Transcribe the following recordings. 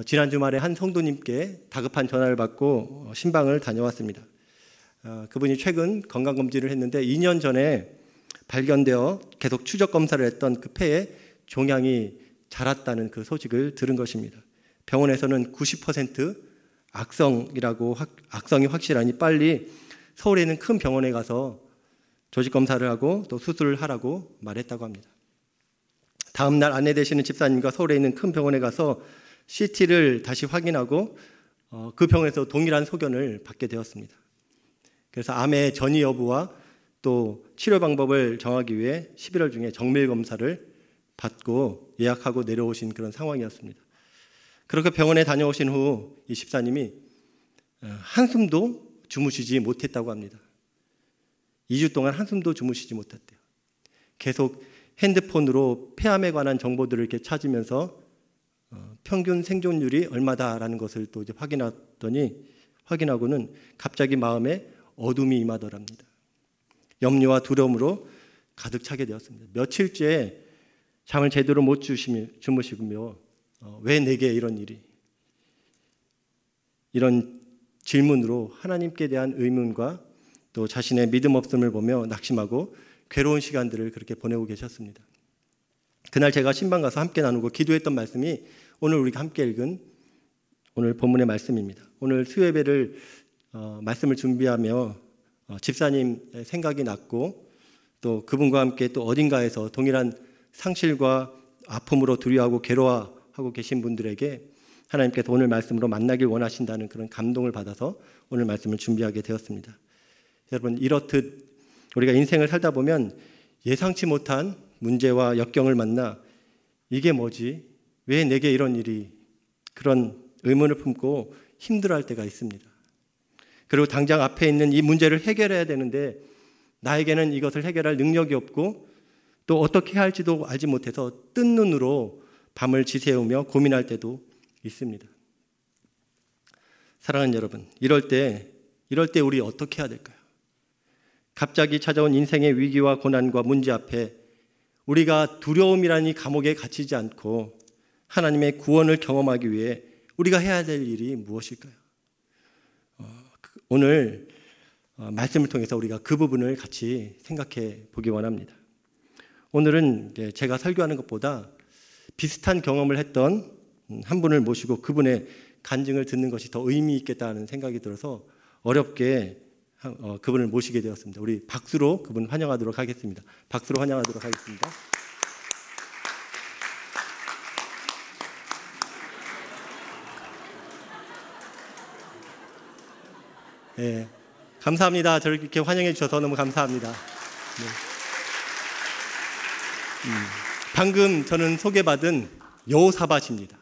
지난 주말에 한 성도님께 다급한 전화를 받고 신방을 다녀왔습니다. 그분이 최근 건강검진을 했는데 2년 전에 발견되어 계속 추적검사를 했던 그 폐에 종양이 자랐다는 그 소식을 들은 것입니다. 병원에서는 90% 악성이 확실하니 빨리 서울에 있는 큰 병원에 가서 조직검사를 하고 또 수술을 하라고 말했다고 합니다. 다음 날 안내 되시는 집사님과 서울에 있는 큰 병원에 가서 CT를 다시 확인하고 그 병원에서 동일한 소견을 받게 되었습니다. 그래서 암의 전이 여부와 또 치료 방법을 정하기 위해 11월 중에 정밀 검사를 받고 예약하고 내려오신 그런 상황이었습니다. 그렇게 병원에 다녀오신 후 이 집사님이 한숨도 주무시지 못했다고 합니다. 2주 동안 한숨도 주무시지 못했대요. 계속 핸드폰으로 폐암에 관한 정보들을 이렇게 찾으면서 평균 생존율이 얼마다라는 것을 또 이제 확인하고는 갑자기 마음에 어둠이 임하더랍니다. 염려와 두려움으로 가득 차게 되었습니다. 며칠째 잠을 제대로 못 주무시며 왜 내게 이런 일이? 이런 질문으로 하나님께 대한 의문과 또 자신의 믿음 없음을 보며 낙심하고 괴로운 시간들을 그렇게 보내고 계셨습니다. 그날 제가 신방 가서 함께 나누고 기도했던 말씀이 오늘 우리가 함께 읽은 오늘 본문의 말씀입니다. 오늘 수요예배를 말씀을 준비하며 집사님 생각이 났고 또 그분과 함께 또 어딘가에서 동일한 상실과 아픔으로 두려워하고 괴로워하고 계신 분들에게 하나님께서 오늘 말씀으로 만나길 원하신다는 그런 감동을 받아서 오늘 말씀을 준비하게 되었습니다. 여러분, 이렇듯 우리가 인생을 살다 보면 예상치 못한 문제와 역경을 만나 이게 뭐지? 왜 내게 이런 일이? 그런 의문을 품고 힘들어할 때가 있습니다. 그리고 당장 앞에 있는 이 문제를 해결해야 되는데 나에게는 이것을 해결할 능력이 없고 또 어떻게 해야 할지도 알지 못해서 뜬 눈으로 밤을 지새우며 고민할 때도 있습니다. 사랑하는 여러분, 이럴 때 우리 어떻게 해야 될까요? 갑자기 찾아온 인생의 위기와 고난과 문제 앞에 우리가 두려움이라는 이 감옥에 갇히지 않고 하나님의 구원을 경험하기 위해 우리가 해야 될 일이 무엇일까요? 오늘 말씀을 통해서 우리가 그 부분을 같이 생각해 보기 원합니다. 오늘은 제가 설교하는 것보다 비슷한 경험을 했던 한 분을 모시고 그분의 간증을 듣는 것이 더 의미 있겠다는 생각이 들어서 어렵게 그분을 모시게 되었습니다. 우리 박수로 그분 환영하도록 하겠습니다. 박수로 환영하도록 하겠습니다. 네, 감사합니다. 저를 이렇게 환영해 주셔서 너무 감사합니다. 네. 방금 저는 소개받은 여호사밧입니다.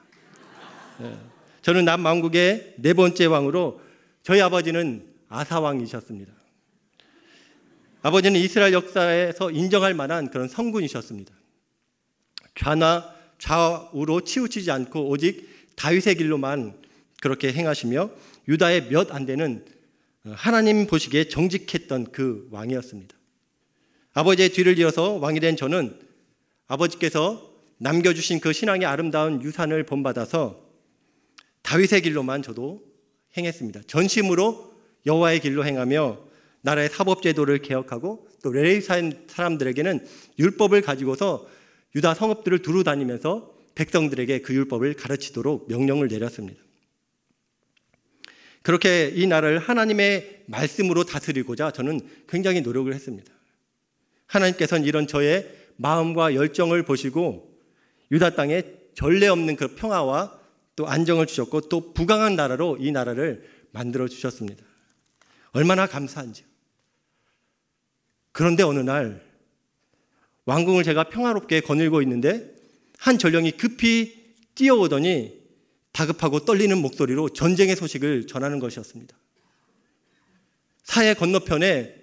네. 저는 남왕국의 4번째 왕으로 저희 아버지는 아사왕이셨습니다. 아버지는 이스라엘 역사에서 인정할 만한 그런 성군이셨습니다. 좌우로 치우치지 않고 오직 다윗의 길로만 그렇게 행하시며 유다의 몇 안 되는 하나님 보시기에 정직했던 그 왕이었습니다. 아버지의 뒤를 이어서 왕이 된 저는 아버지께서 남겨주신 그 신앙의 아름다운 유산을 본받아서 다윗의 길로만 저도 행했습니다. 전심으로 여호와의 길로 행하며 나라의 사법제도를 개혁하고 또 레위 사람들에게는 율법을 가지고서 유다 성읍들을 두루 다니면서 백성들에게 그 율법을 가르치도록 명령을 내렸습니다. 그렇게 이 나라를 하나님의 말씀으로 다스리고자 저는 굉장히 노력을 했습니다. 하나님께서는 이런 저의 마음과 열정을 보시고 유다 땅에 전례 없는 그 평화와 또 안정을 주셨고 또 부강한 나라로 이 나라를 만들어 주셨습니다. 얼마나 감사한지요. 그런데 어느 날 왕궁을 제가 평화롭게 거닐고 있는데 한 전령이 급히 뛰어오더니 다급하고 떨리는 목소리로 전쟁의 소식을 전하는 것이었습니다. 사해 건너편에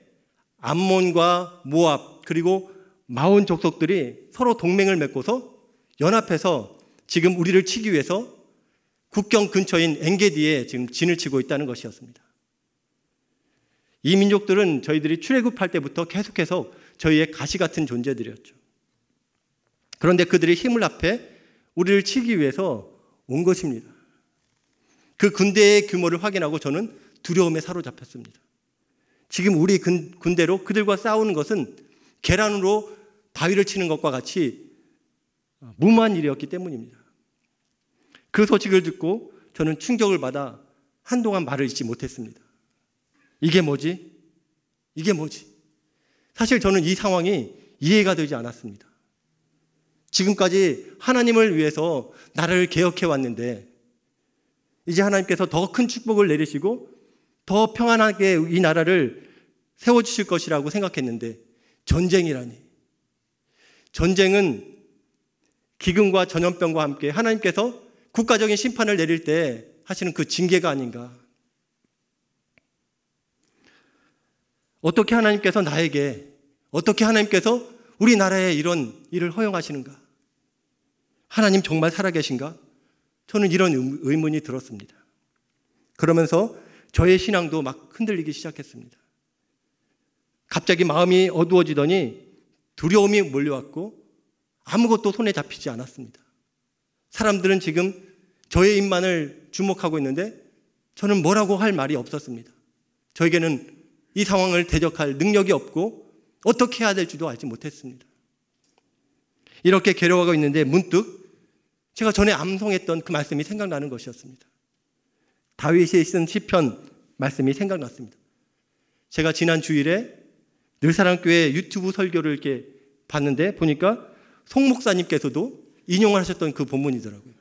암몬과 모압 그리고 마온 족속들이 서로 동맹을 맺고서 연합해서 지금 우리를 치기 위해서 국경 근처인 엔게디에 지금 진을 치고 있다는 것이었습니다. 이 민족들은 저희들이 출애굽할 때부터 계속해서 저희의 가시 같은 존재들이었죠. 그런데 그들이 힘을 합해 우리를 치기 위해서 온 것입니다. 그 군대의 규모를 확인하고 저는 두려움에 사로잡혔습니다. 지금 우리 군대로 그들과 싸우는 것은 계란으로 바위를 치는 것과 같이 무모한 일이었기 때문입니다. 그 소식을 듣고 저는 충격을 받아 한동안 말을 잇지 못했습니다. 이게 뭐지? 이게 뭐지? 사실 저는 이 상황이 이해가 되지 않았습니다. 지금까지 하나님을 위해서 나라를 개혁해 왔는데 이제 하나님께서 더 큰 축복을 내리시고 더 평안하게 이 나라를 세워주실 것이라고 생각했는데 전쟁이라니. 전쟁은 기근과 전염병과 함께 하나님께서 국가적인 심판을 내릴 때 하시는 그 징계가 아닌가. 어떻게 하나님께서 어떻게 하나님께서 우리나라에 이런 일을 허용하시는가? 하나님 정말 살아계신가? 저는 이런 의문이 들었습니다. 그러면서 저의 신앙도 막 흔들리기 시작했습니다. 갑자기 마음이 어두워지더니 두려움이 몰려왔고 아무것도 손에 잡히지 않았습니다. 사람들은 지금 저의 입만을 주목하고 있는데 저는 뭐라고 할 말이 없었습니다. 저에게는 이 상황을 대적할 능력이 없고 어떻게 해야 될지도 알지 못했습니다. 이렇게 괴로워하고 있는데 문득 제가 전에 암송했던 그 말씀이 생각나는 것이었습니다. 다윗이 쓴 시편 말씀이 생각났습니다. 제가 지난 주일에 늘사랑교회 유튜브 설교를 이렇게 봤는데 보니까 송 목사님께서도 인용을 하셨던 그 본문이더라고요.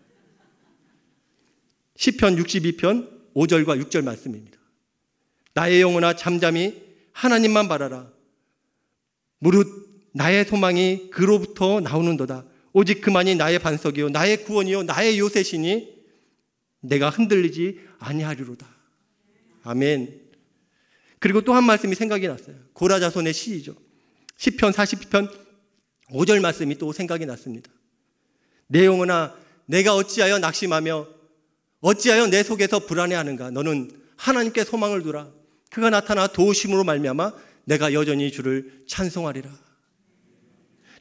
시편 62편 5절과 6절 말씀입니다. 나의 영혼아 잠잠히 하나님만 바라라. 무릇 나의 소망이 그로부터 나오는도다. 오직 그만이 나의 반석이요 나의 구원이요 나의 요새시니 내가 흔들리지 아니하리로다. 아멘. 그리고 또 한 말씀이 생각이 났어요. 고라 자손의 시이죠. 시편 40편 5절 말씀이 또 생각이 났습니다. 내 영혼아 내가 어찌하여 낙심하며 어찌하여 내 속에서 불안해하는가. 너는 하나님께 소망을 두라. 그가 나타나 도우심으로 말미암아 내가 여전히 주를 찬송하리라.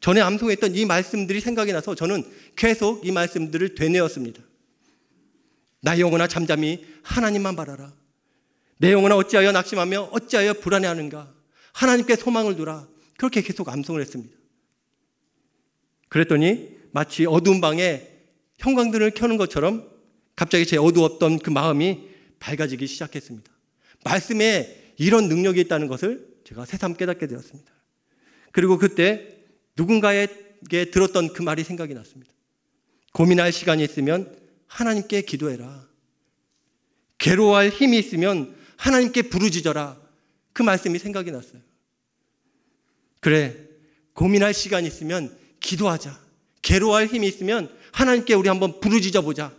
전에 암송했던 이 말씀들이 생각이 나서 저는 계속 이 말씀들을 되뇌었습니다. 나의 영혼아 잠잠히 하나님만 바라라. 내 영혼아 어찌하여 낙심하며 어찌하여 불안해하는가. 하나님께 소망을 두라. 그렇게 계속 암송을 했습니다. 그랬더니 마치 어두운 방에 형광등을 켜는 것처럼 갑자기 제 어두웠던 그 마음이 밝아지기 시작했습니다. 말씀에 이런 능력이 있다는 것을 제가 새삼 깨닫게 되었습니다. 그리고 그때 누군가에게 들었던 그 말이 생각이 났습니다. 고민할 시간이 있으면 하나님께 기도해라. 괴로워할 힘이 있으면 하나님께 부르짖어라. 그 말씀이 생각이 났어요. 그래, 고민할 시간이 있으면 기도하자. 괴로워할 힘이 있으면 하나님께 우리 한번 부르짖어 보자.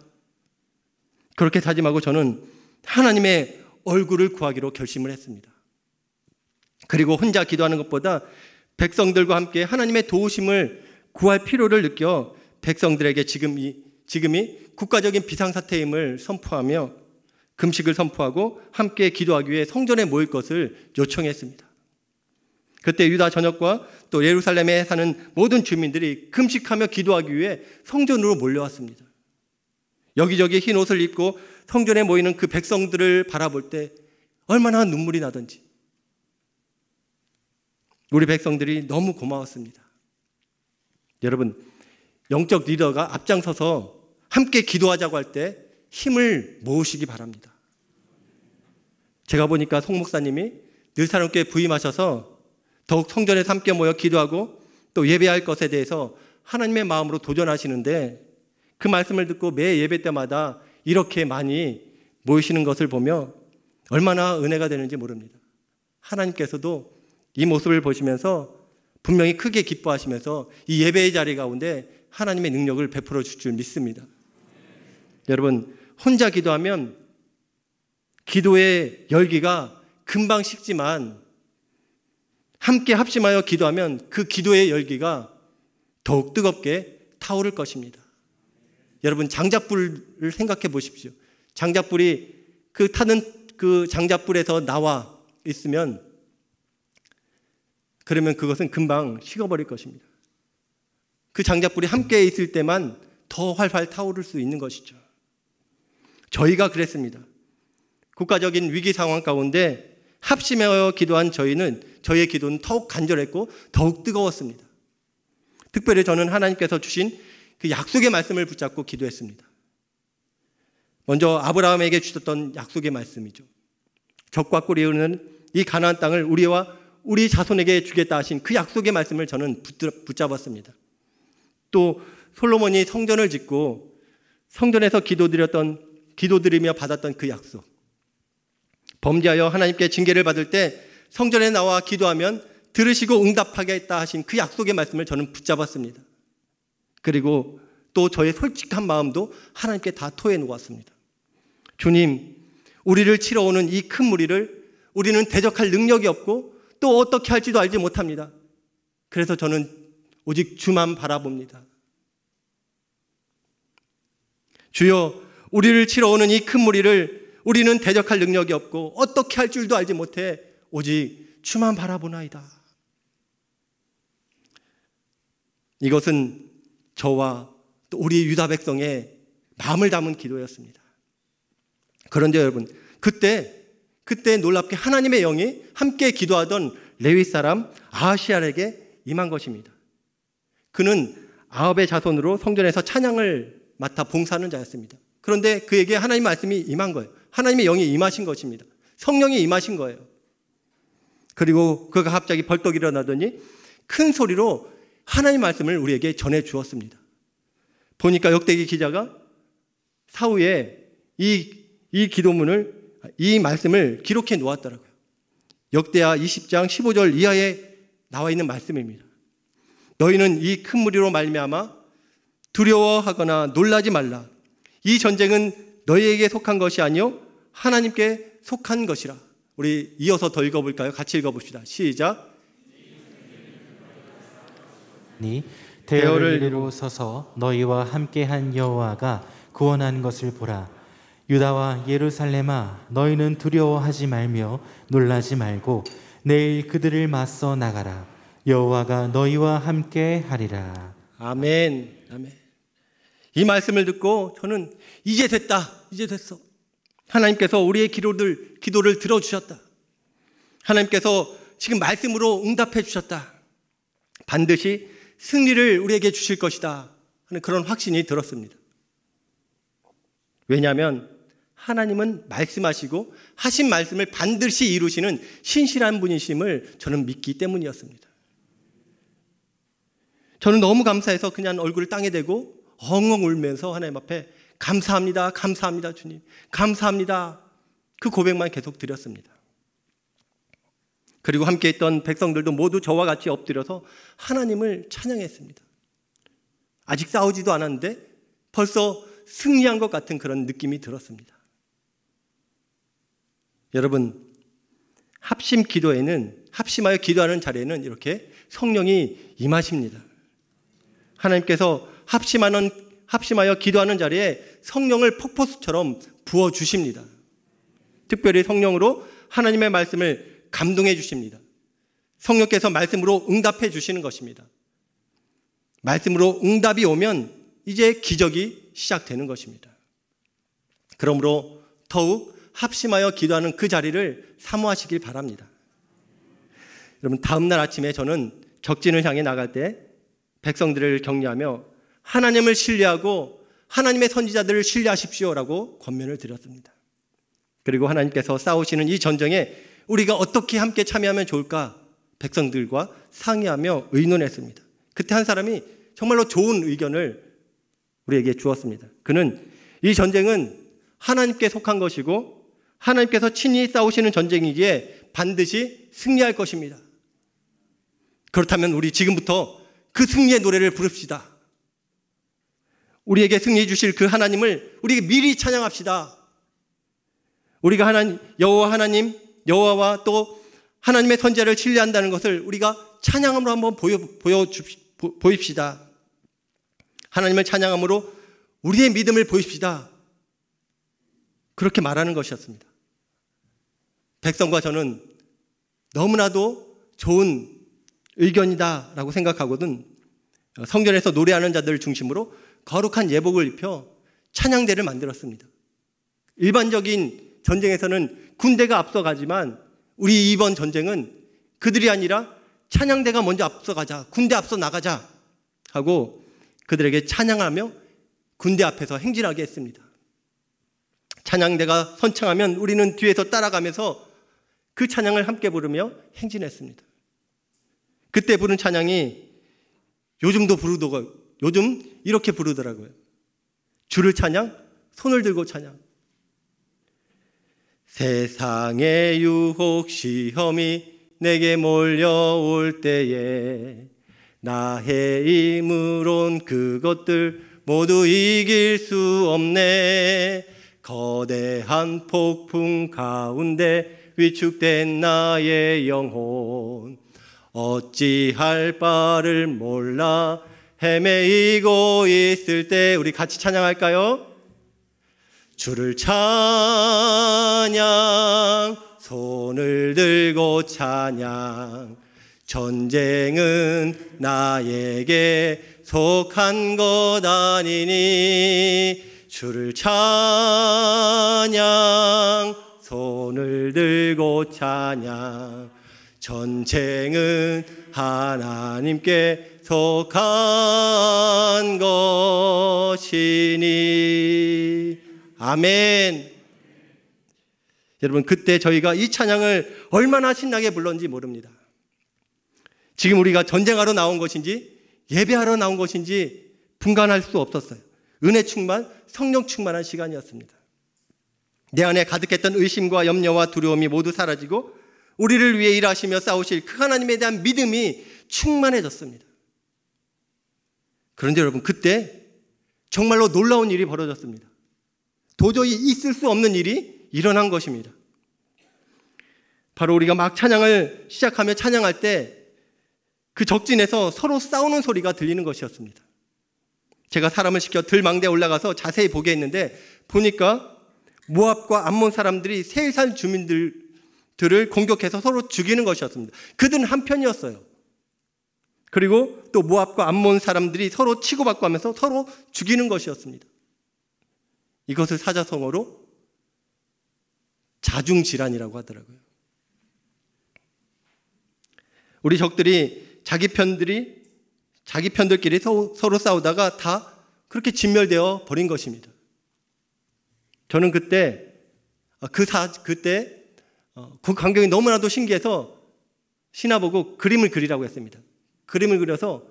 그렇게 다짐하고 저는 하나님의 얼굴을 구하기로 결심을 했습니다. 그리고 혼자 기도하는 것보다 백성들과 함께 하나님의 도우심을 구할 필요를 느껴 백성들에게 지금이 국가적인 비상사태임을 선포하며 금식을 선포하고 함께 기도하기 위해 성전에 모일 것을 요청했습니다. 그때 유다 전역과 또 예루살렘에 사는 모든 주민들이 금식하며 기도하기 위해 성전으로 몰려왔습니다. 여기저기 흰 옷을 입고 성전에 모이는 그 백성들을 바라볼 때 얼마나 눈물이 나던지 우리 백성들이 너무 고마웠습니다. 여러분, 영적 리더가 앞장서서 함께 기도하자고 할 때 힘을 모으시기 바랍니다. 제가 보니까 송 목사님이 늘사랑교회에 부임하셔서 더욱 성전에서 함께 모여 기도하고 또 예배할 것에 대해서 하나님의 마음으로 도전하시는데 그 말씀을 듣고 매 예배 때마다 이렇게 많이 모이시는 것을 보며 얼마나 은혜가 되는지 모릅니다. 하나님께서도 이 모습을 보시면서 분명히 크게 기뻐하시면서 이 예배의 자리 가운데 하나님의 능력을 베풀어 주실 줄 믿습니다. 여러분, 혼자 기도하면 기도의 열기가 금방 식지만 함께 합심하여 기도하면 그 기도의 열기가 더욱 뜨겁게 타오를 것입니다. 여러분, 장작불을 생각해 보십시오. 장작불이 그 타는 그 장작불에서 나와 있으면 그러면 그것은 금방 식어버릴 것입니다. 그 장작불이 함께 있을 때만 더 활활 타오를 수 있는 것이죠. 저희가 그랬습니다. 국가적인 위기 상황 가운데 합심하여 기도한 저희의 기도는 더욱 간절했고 더욱 뜨거웠습니다. 특별히 저는 하나님께서 주신 그 약속의 말씀을 붙잡고 기도했습니다. 먼저 아브라함에게 주셨던 약속의 말씀이죠. 적과 꿀이 흐르는 이 가나안 땅을 우리와 우리 자손에게 주겠다 하신 그 약속의 말씀을 저는 붙잡았습니다. 또 솔로몬이 성전을 짓고 성전에서 기도드리며 받았던 그 약속. 범죄하여 하나님께 징계를 받을 때 성전에 나와 기도하면 들으시고 응답하겠다 하신 그 약속의 말씀을 저는 붙잡았습니다. 그리고 또 저의 솔직한 마음도 하나님께 다 토해 놓았습니다. 주님, 우리를 치러 오는 이 큰 무리를 우리는 대적할 능력이 없고 또 어떻게 할지도 알지 못합니다. 그래서 저는 오직 주만 바라봅니다. 주여, 우리를 치러 오는 이 큰 무리를 우리는 대적할 능력이 없고 어떻게 할 줄도 알지 못해 오직 주만 바라보나이다. 이것은 저와 또 우리 유다 백성의 마음을 담은 기도였습니다. 그런데 여러분, 그때 놀랍게 하나님의 영이 함께 기도하던 레위 사람 아하시알에게 임한 것입니다. 그는 아합의 자손으로 성전에서 찬양을 맡아 봉사하는 자였습니다. 그런데 그에게 하나님의 말씀이 임한 거예요. 하나님의 영이 임하신 것입니다. 성령이 임하신 거예요. 그리고 그가 갑자기 벌떡 일어나더니 큰 소리로 하나님의 말씀을 우리에게 전해 주었습니다. 보니까 역대기 기자가 사후에 이 기도문을, 이 말씀을 기록해 놓았더라고요. 역대하 20장 15절 이하에 나와 있는 말씀입니다. 너희는 이 큰 무리로 말미암아 두려워하거나 놀라지 말라. 이 전쟁은 너희에게 속한 것이 아니요 하나님께 속한 것이라. 우리 이어서 더 읽어볼까요? 같이 읽어봅시다. 시작. 대열을 이루고 서서 너희와 함께한 여호와가 구원한 것을 보라. 유다와 예루살렘아, 너희는 두려워하지 말며 놀라지 말고 내일 그들을 맞서 나가라. 여호와가 너희와 함께 하리라. 아멘. 아멘. 이 말씀을 듣고 저는 이제 됐어. 하나님께서 우리의 기도를 들어주셨다. 하나님께서 지금 말씀으로 응답해 주셨다. 반드시 승리를 우리에게 주실 것이다 하는 그런 확신이 들었습니다. 왜냐하면 하나님은 말씀하시고 하신 말씀을 반드시 이루시는 신실한 분이심을 저는 믿기 때문이었습니다. 저는 너무 감사해서 그냥 얼굴을 땅에 대고 엉엉 울면서 하나님 앞에 감사합니다, 감사합니다 주님, 감사합니다, 그 고백만 계속 드렸습니다. 그리고 함께 있던 백성들도 모두 저와 같이 엎드려서 하나님을 찬양했습니다. 아직 싸우지도 않았는데 벌써 승리한 것 같은 그런 느낌이 들었습니다. 여러분, 합심하여 기도하는 자리에는 이렇게 성령이 임하십니다. 하나님께서 합심하여 기도하는 자리에 성령을 폭포수처럼 부어주십니다. 특별히 성령으로 하나님의 말씀을 감동해 주십니다. 성령께서 말씀으로 응답해 주시는 것입니다. 말씀으로 응답이 오면 이제 기적이 시작되는 것입니다. 그러므로 더욱 합심하여 기도하는 그 자리를 사모하시길 바랍니다. 여러분, 다음 날 아침에 저는 적진을 향해 나갈 때 백성들을 격려하며 하나님을 신뢰하고 하나님의 선지자들을 신뢰하십시오라고 권면을 드렸습니다. 그리고 하나님께서 싸우시는 이 전쟁에 우리가 어떻게 함께 참여하면 좋을까 백성들과 상의하며 의논했습니다. 그때 한 사람이 정말로 좋은 의견을 우리에게 주었습니다. 그는 이 전쟁은 하나님께 속한 것이고 하나님께서 친히 싸우시는 전쟁이기에 반드시 승리할 것입니다. 그렇다면 우리 지금부터 그 승리의 노래를 부릅시다. 우리에게 승리 주실 그 하나님을 우리가 미리 찬양합시다. 우리가 여호와와 또 하나님의 선지자를 신뢰한다는 것을 우리가 찬양함으로 한번 보입시다. 하나님을 찬양함으로 우리의 믿음을 보입시다. 그렇게 말하는 것이었습니다. 백성과 저는 너무나도 좋은 의견이다라고 생각하거든 성전에서 노래하는 자들을 중심으로 거룩한 예복을 입혀 찬양대를 만들었습니다. 일반적인 전쟁에서는 군대가 앞서가지만 우리 이번 전쟁은 그들이 아니라 찬양대가 먼저 앞서가자, 군대 앞서 나가자 하고 그들에게 찬양하며 군대 앞에서 행진하게 했습니다. 찬양대가 선창하면 우리는 뒤에서 따라가면서 그 찬양을 함께 부르며 행진했습니다. 그때 부른 찬양이 요즘도 부르더라고요. 요즘 이렇게 부르더라고요. 주를 찬양, 손을 들고 찬양. 세상의 유혹 시험이 내게 몰려올 때에 나의 힘으론 그것들 모두 이길 수 없네. 거대한 폭풍 가운데 위축된 나의 영혼 어찌할 바를 몰라 헤매이고 있을 때 우리 같이 찬양할까요? 주를 찬양, 손을 들고 찬양. 전쟁은 나에게 속한 것 아니니 주를 찬양, 손을 들고 찬양. 전쟁은 하나님께 속한 것이니. 아멘. 여러분, 그때 저희가 이 찬양을 얼마나 신나게 불렀는지 모릅니다. 지금 우리가 전쟁하러 나온 것인지 예배하러 나온 것인지 분간할 수 없었어요. 은혜 충만, 성령 충만한 시간이었습니다. 내 안에 가득했던 의심과 염려와 두려움이 모두 사라지고 우리를 위해 일하시며 싸우실 그 하나님에 대한 믿음이 충만해졌습니다. 그런데 여러분, 그때 정말로 놀라운 일이 벌어졌습니다. 도저히 있을 수 없는 일이 일어난 것입니다. 바로 우리가 막 찬양을 시작하며 찬양할 때 그 적진에서 서로 싸우는 소리가 들리는 것이었습니다. 제가 사람을 시켜 들망대에 올라가서 자세히 보게 했는데 보니까 모압과 암몬 사람들이 세일산 주민들을 공격해서 서로 죽이는 것이었습니다. 그들은 한편이었어요. 그리고 또 모압과 암몬 사람들이 서로 치고받고 하면서 서로 죽이는 것이었습니다. 이것을 사자성어로 자중질환이라고 하더라고요. 우리 적들이 자기 편들끼리 서로 싸우다가 다 그렇게 진멸되어 버린 것입니다. 저는 그때 그 광경이 너무나도 신기해서 신하보고 그림을 그리라고 했습니다. 그림을 그려서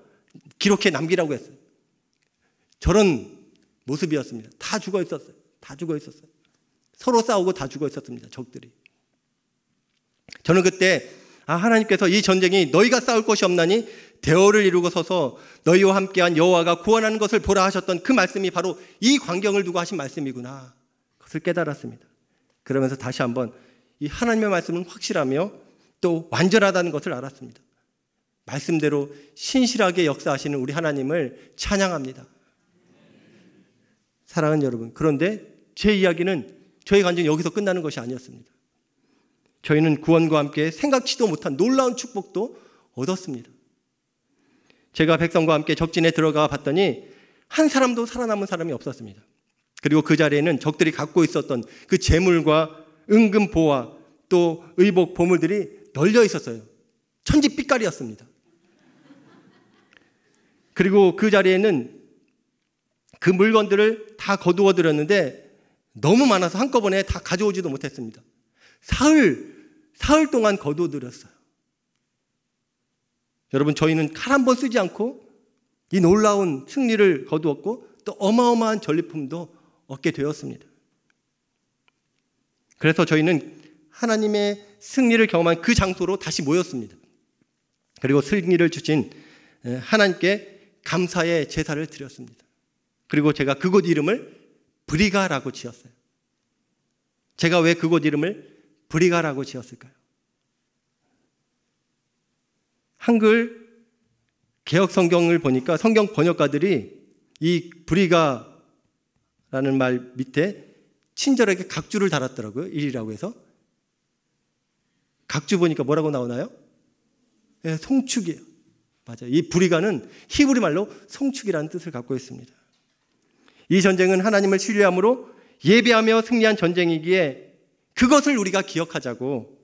기록해 남기라고 했어요. 저런 모습이었습니다. 다 죽어 있었어요. 다 죽어 있었어요. 서로 싸우고 다 죽어 있었습니다. 적들이. 저는 그때 하나님께서 이 전쟁이 너희가 싸울 것이 없나니 대어를 이루고 서서 너희와 함께한 여호와가 구원하는 것을 보라 하셨던 그 말씀이 바로 이 광경을 두고 하신 말씀이구나. 그것을 깨달았습니다. 그러면서 다시 한번 이 하나님의 말씀은 확실하며 또 완전하다는 것을 알았습니다. 말씀대로 신실하게 역사하시는 우리 하나님을 찬양합니다. 사랑하는 여러분, 그런데 제 이야기는 저희 간증이 여기서 끝나는 것이 아니었습니다. 저희는 구원과 함께 생각지도 못한 놀라운 축복도 얻었습니다. 제가 백성과 함께 적진에 들어가 봤더니 한 사람도 살아남은 사람이 없었습니다. 그리고 그 자리에는 적들이 갖고 있었던 그 재물과 은금 보화 또 의복 보물들이 널려 있었어요. 천지빛깔이었습니다. 그리고 그 자리에는 그 물건들을 다 거두어 들였는데 너무 많아서 한꺼번에 다 가져오지도 못했습니다. 사흘 동안 거두어 들였어요. 여러분, 저희는 칼 한 번 쓰지 않고 이 놀라운 승리를 거두었고 또 어마어마한 전리품도 얻게 되었습니다. 그래서 저희는 하나님의 승리를 경험한 그 장소로 다시 모였습니다. 그리고 승리를 주신 하나님께 감사의 제사를 드렸습니다. 그리고 제가 그곳 이름을 브리가라고 지었어요. 제가 왜 그곳 이름을 브리가라고 지었을까요? 한글 개역 성경을 보니까 성경 번역가들이 이 브리가라는 말 밑에 친절하게 각주를 달았더라고요. 일이라고 해서. 각주 보니까 뭐라고 나오나요? 네, 송축이에요. 맞아요. 이 브리가는 히브리 말로 송축이라는 뜻을 갖고 있습니다. 이 전쟁은 하나님을 신뢰함으로 예배하며 승리한 전쟁이기에 그것을 우리가 기억하자고,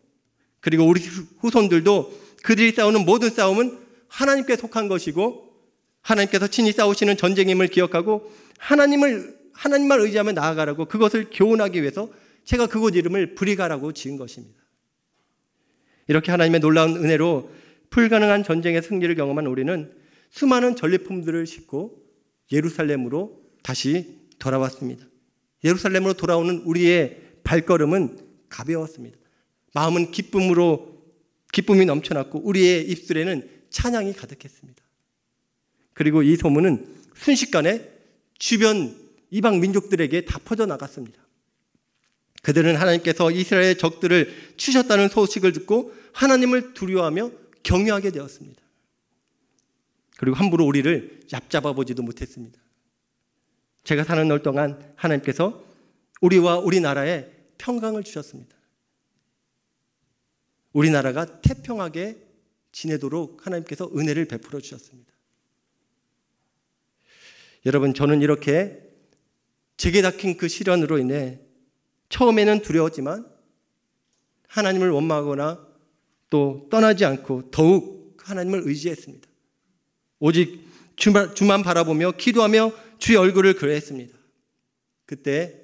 그리고 우리 후손들도 그들이 싸우는 모든 싸움은 하나님께 속한 것이고 하나님께서 친히 싸우시는 전쟁임을 기억하고 하나님만 의지하며 나아가라고, 그것을 교훈하기 위해서 제가 그곳 이름을 브리가라고 지은 것입니다. 이렇게 하나님의 놀라운 은혜로 불가능한 전쟁의 승리를 경험한 우리는 수많은 전리품들을 싣고 예루살렘으로 다시 돌아왔습니다. 예루살렘으로 돌아오는 우리의 발걸음은 가벼웠습니다. 마음은 기쁨이 넘쳐났고 우리의 입술에는 찬양이 가득했습니다. 그리고 이 소문은 순식간에 주변 이방 민족들에게 다 퍼져나갔습니다. 그들은 하나님께서 이스라엘의 적들을 치셨다는 소식을 듣고 하나님을 두려워하며 경외하게 되었습니다. 그리고 함부로 우리를 얕잡아 보지도 못했습니다. 제가 사는 날 동안 하나님께서 우리와 우리나라에 평강을 주셨습니다. 우리나라가 태평하게 지내도록 하나님께서 은혜를 베풀어 주셨습니다. 여러분, 저는 이렇게 제게 닥친 그 시련으로 인해 처음에는 두려웠지만 하나님을 원망하거나 또 떠나지 않고 더욱 하나님을 의지했습니다. 오직 주만 바라보며 기도하며 주의 얼굴을 그려했습니다. 그때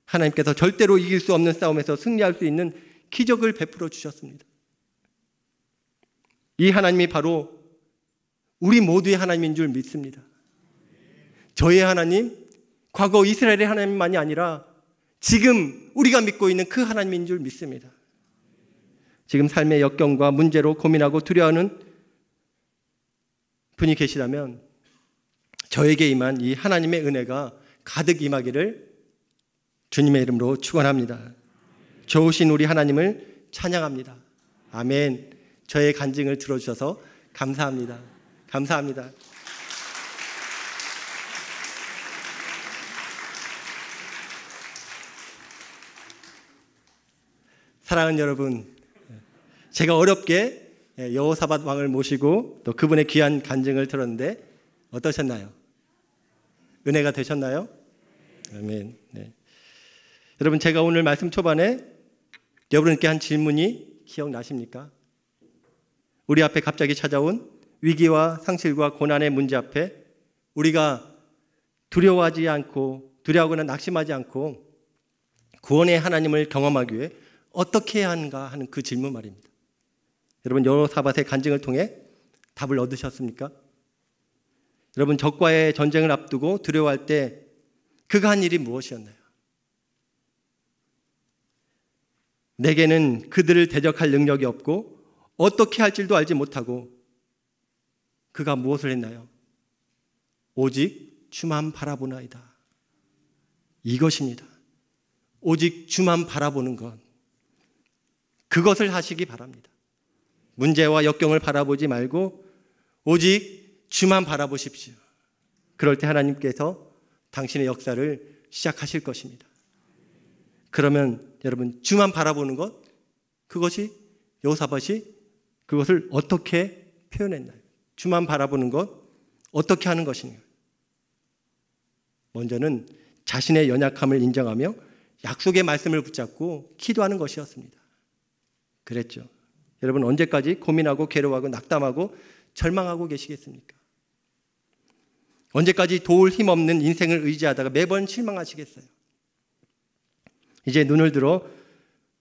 하나님께서 절대로 이길 수 없는 싸움에서 승리할 수 있는 기적을 베풀어 주셨습니다. 이 하나님이 바로 우리 모두의 하나님인 줄 믿습니다. 저의 하나님, 과거 이스라엘의 하나님만이 아니라 지금 우리가 믿고 있는 그 하나님인 줄 믿습니다. 지금 삶의 역경과 문제로 고민하고 두려워하는 분이 계시다면 저에게 임한 이 하나님의 은혜가 가득 임하기를 주님의 이름으로 축원합니다. 좋으신 우리 하나님을 찬양합니다. 아멘. 저의 간증을 들어주셔서 감사합니다. 감사합니다. 사랑하는 여러분, 제가 어렵게 여호사밧 왕을 모시고 또 그분의 귀한 간증을 들었는데 어떠셨나요? 은혜가 되셨나요? 아멘. 네. 여러분, 제가 오늘 말씀 초반에 여러분께 한 질문이 기억나십니까? 우리 앞에 갑자기 찾아온 위기와 상실과 고난의 문제 앞에 우리가 두려워하거나 낙심하지 않고 구원의 하나님을 경험하기 위해 어떻게 해야 하는가 하는 그 질문 말입니다. 여러분, 여호사밧의 간증을 통해 답을 얻으셨습니까? 여러분, 적과의 전쟁을 앞두고 두려워할 때 그가 한 일이 무엇이었나요? 내게는 그들을 대적할 능력이 없고 어떻게 할 줄도 알지 못하고, 그가 무엇을 했나요? 오직 주만 바라보나이다. 이것입니다. 오직 주만 바라보는 것, 그것을 하시기 바랍니다. 문제와 역경을 바라보지 말고 오직 주만 바라보십시오. 그럴 때 하나님께서 당신의 역사를 시작하실 것입니다. 그러면 여러분, 주만 바라보는 것, 그것이 여호사밧이 그것을 어떻게 표현했나요? 주만 바라보는 것, 어떻게 하는 것인가? 먼저는 자신의 연약함을 인정하며 약속의 말씀을 붙잡고 기도하는 것이었습니다. 그랬죠. 여러분, 언제까지 고민하고 괴로워하고 낙담하고 절망하고 계시겠습니까? 언제까지 도울 힘 없는 인생을 의지하다가 매번 실망하시겠어요? 이제 눈을 들어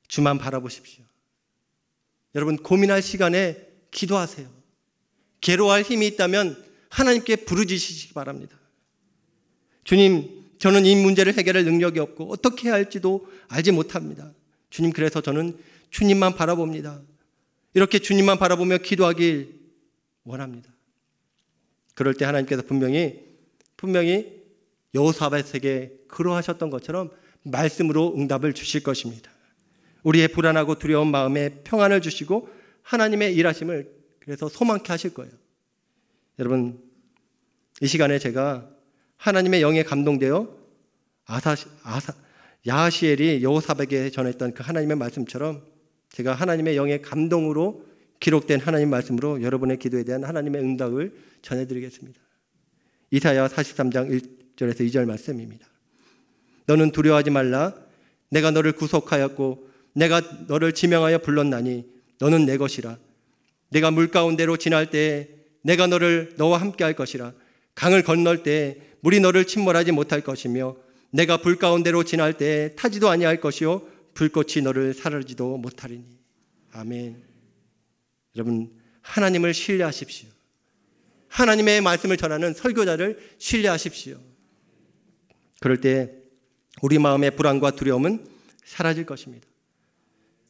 주만 바라보십시오. 여러분, 고민할 시간에 기도하세요. 괴로워할 힘이 있다면 하나님께 부르짖으시기 바랍니다. 주님, 저는 이 문제를 해결할 능력이 없고 어떻게 해야 할지도 알지 못합니다. 주님, 그래서 저는 주님만 바라봅니다. 이렇게 주님만 바라보며 기도하길 원합니다. 그럴 때 하나님께서 분명히 여호사밧에게 그러하셨던 것처럼 말씀으로 응답을 주실 것입니다. 우리의 불안하고 두려운 마음에 평안을 주시고 하나님의 일하심을 그래서 소망케 하실 거예요. 여러분, 이 시간에 제가 하나님의 영에 감동되어 야하시엘이 여호사밧에게 전했던 그 하나님의 말씀처럼 제가 하나님의 영의 감동으로 기록된 하나님 말씀으로 여러분의 기도에 대한 하나님의 응답을 전해드리겠습니다. 이사야 43장 1절에서 2절 말씀입니다. 너는 두려워하지 말라. 내가 너를 구속하였고 내가 너를 지명하여 불렀나니 너는 내 것이라. 내가 물 가운데로 지날 때에 내가 너와 함께 할 것이라. 강을 건널 때에 물이 너를 침몰하지 못할 것이며 내가 불 가운데로 지날 때에 타지도 아니할 것이요 불꽃이 너를 사르지도 못하리니. 아멘. 여러분, 하나님을 신뢰하십시오. 하나님의 말씀을 전하는 설교자를 신뢰하십시오. 그럴 때 우리 마음의 불안과 두려움은 사라질 것입니다.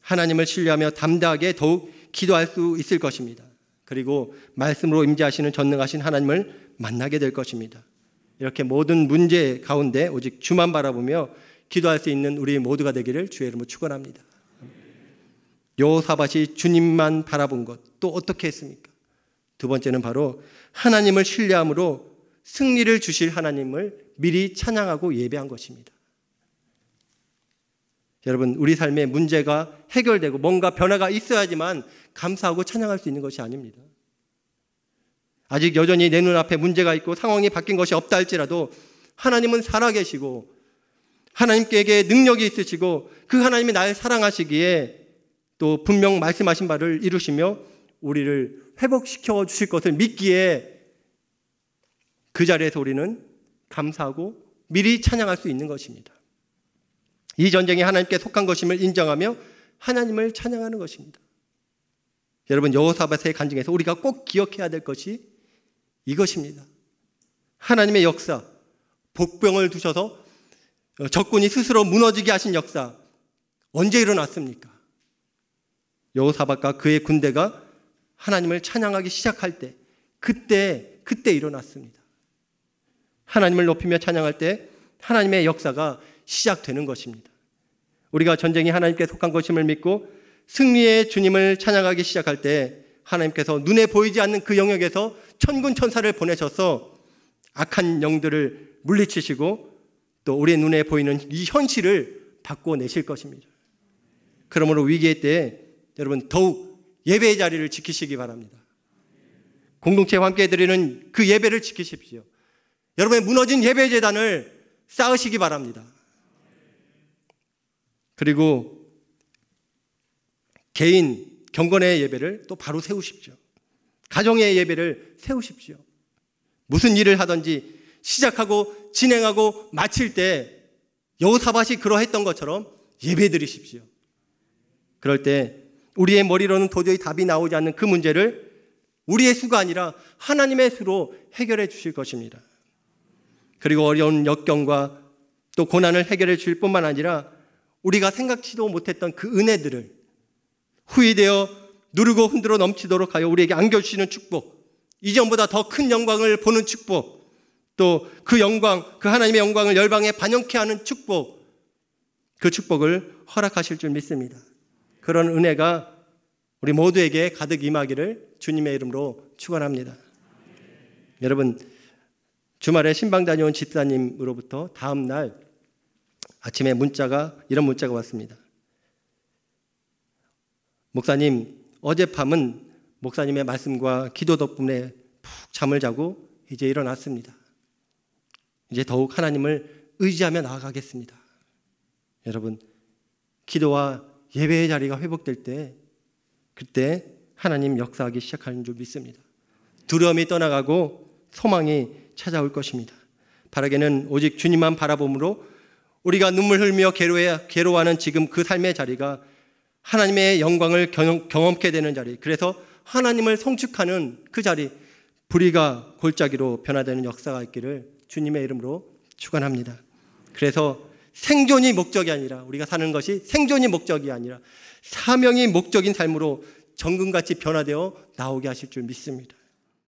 하나님을 신뢰하며 담대하게 더욱 기도할 수 있을 것입니다. 그리고 말씀으로 임재하시는 전능하신 하나님을 만나게 될 것입니다. 이렇게 모든 문제 가운데 오직 주만 바라보며 기도할 수 있는 우리 모두가 되기를 주의 이름으로 축원합니다. 여호사밧이 주님만 바라본 것 또 어떻게 했습니까? 두 번째는 바로 하나님을 신뢰함으로 승리를 주실 하나님을 미리 찬양하고 예배한 것입니다. 여러분, 우리 삶에 문제가 해결되고 뭔가 변화가 있어야지만 감사하고 찬양할 수 있는 것이 아닙니다. 아직 여전히 내 눈앞에 문제가 있고 상황이 바뀐 것이 없다 할지라도 하나님은 살아계시고 하나님께 능력이 있으시고 그 하나님이 나를 사랑하시기에 또 분명 말씀하신 바를 이루시며 우리를 회복시켜 주실 것을 믿기에 그 자리에서 우리는 감사하고 미리 찬양할 수 있는 것입니다. 이 전쟁이 하나님께 속한 것임을 인정하며 하나님을 찬양하는 것입니다. 여러분, 여호사밧의 간증에서 우리가 꼭 기억해야 될 것이 이것입니다. 하나님의 역사, 복병을 두셔서 적군이 스스로 무너지게 하신 역사, 언제 일어났습니까? 여호사밧과 그의 군대가 하나님을 찬양하기 시작할 때, 그때 일어났습니다. 하나님을 높이며 찬양할 때 하나님의 역사가 시작되는 것입니다. 우리가 전쟁이 하나님께 속한 것임을 믿고 승리의 주님을 찬양하기 시작할 때 하나님께서 눈에 보이지 않는 그 영역에서 천군 천사를 보내셔서 악한 영들을 물리치시고 또 우리의 눈에 보이는 이 현실을 바꿔내실 것입니다. 그러므로 위기의 때에 여러분 더욱 예배의 자리를 지키시기 바랍니다. 공동체와 함께 드리는 그 예배를 지키십시오. 여러분의 무너진 예배 재단을 쌓으시기 바랍니다. 그리고 개인 경건의 예배를 또 바로 세우십시오. 가정의 예배를 세우십시오. 무슨 일을 하든지 시작하고 진행하고 마칠 때 여호사밧이 그러했던 것처럼 예배 드리십시오. 그럴 때 우리의 머리로는 도저히 답이 나오지 않는 그 문제를 우리의 수가 아니라 하나님의 수로 해결해 주실 것입니다. 그리고 어려운 역경과 또 고난을 해결해 주실 뿐만 아니라 우리가 생각지도 못했던 그 은혜들을 후히되어 누르고 흔들어 넘치도록 하여 우리에게 안겨주시는 축복, 이전보다 더 큰 영광을 보는 축복, 또 그 영광, 그 하나님의 영광을 열방에 반영케 하는 축복, 그 축복을 허락하실 줄 믿습니다. 그런 은혜가 우리 모두에게 가득 임하기를 주님의 이름으로 축원합니다. 여러분, 주말에 신방 다녀온 집사님으로부터 다음 날 아침에 이런 문자가 왔습니다. 목사님, 어젯밤은 목사님의 말씀과 기도 덕분에 푹 잠을 자고 이제 일어났습니다. 이제 더욱 하나님을 의지하며 나아가겠습니다. 여러분, 기도와 예배의 자리가 회복될 때 그때 하나님 역사하기 시작하는 줄 믿습니다. 두려움이 떠나가고 소망이 찾아올 것입니다. 바라게는 오직 주님만 바라봄으로 우리가 눈물 흘며 괴로워하는 지금 그 삶의 자리가 하나님의 영광을 경험케 되는 자리, 그래서 하나님을 성축하는 그 자리, 불의가 골짜기로 변화되는 역사가 있기를 주님의 이름으로 축원합니다. 그래서 생존이 목적이 아니라, 우리가 사는 것이 생존이 목적이 아니라 사명이 목적인 삶으로 정금같이 변화되어 나오게 하실 줄 믿습니다.